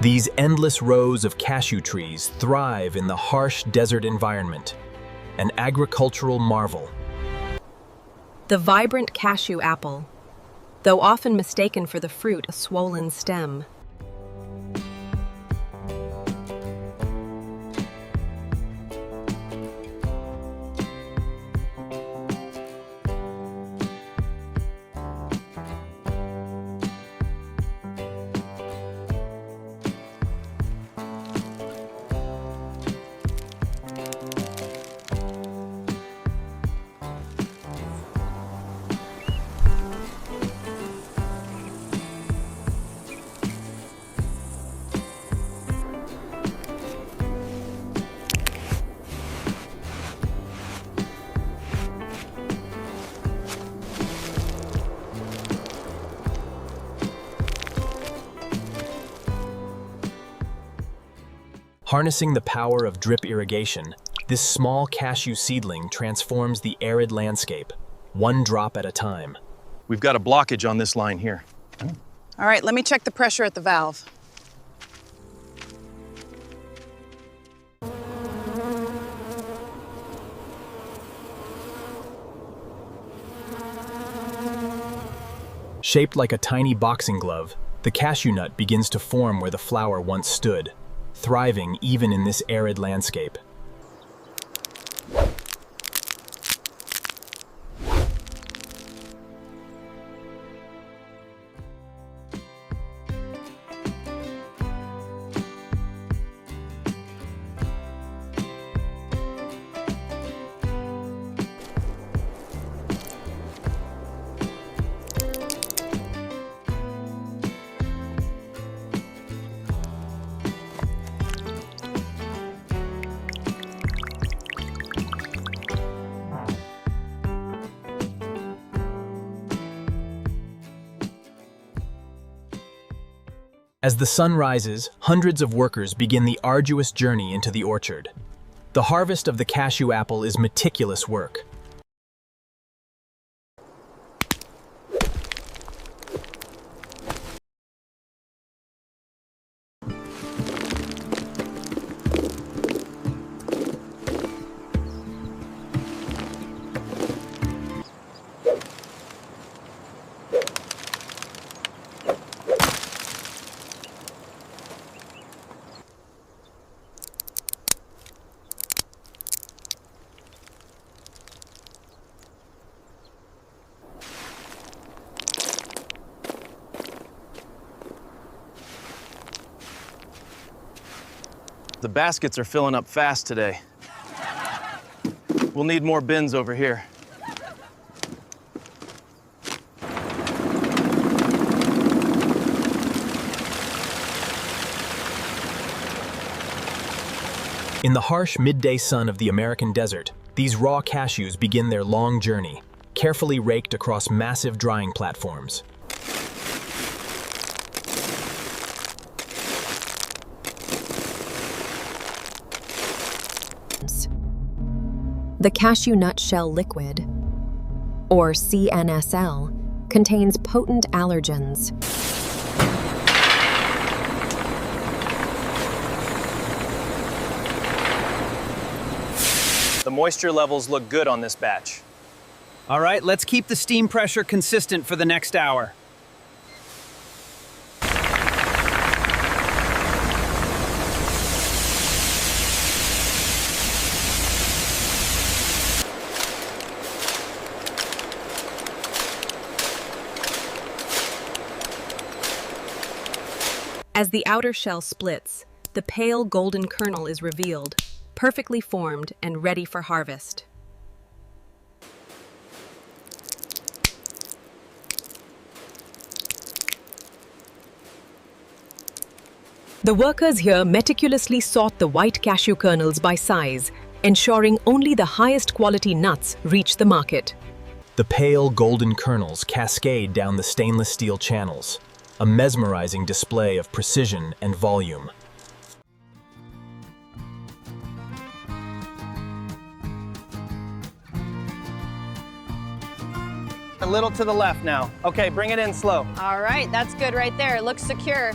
These endless rows of cashew trees thrive in the harsh desert environment, an agricultural marvel. The vibrant cashew apple, though often mistaken for the fruit, a swollen stem. Harnessing the power of drip irrigation, this small cashew seedling transforms the arid landscape, one drop at a time. We've got a blockage on this line here. All right, let me check the pressure at the valve. Shaped like a tiny boxing glove, the cashew nut begins to form where the flower once stood, thriving even in this arid landscape. As the sun rises, hundreds of workers begin the arduous journey into the orchard. The harvest of the cashew apple is meticulous work. The baskets are filling up fast today. We'll need more bins over here. In the harsh midday sun of the American desert, these raw cashews begin their long journey, carefully raked across massive drying platforms. The cashew nut shell liquid, or CNSL, contains potent allergens. The moisture levels look good on this batch. All right, let's keep the steam pressure consistent for the next hour. As the outer shell splits, the pale golden kernel is revealed, perfectly formed and ready for harvest. The workers here meticulously sort the white cashew kernels by size, ensuring only the highest quality nuts reach the market. The pale golden kernels cascade down the stainless steel channels, a mesmerizing display of precision and volume. A little to the left now. Okay, bring it in slow. All right, that's good right there. It looks secure.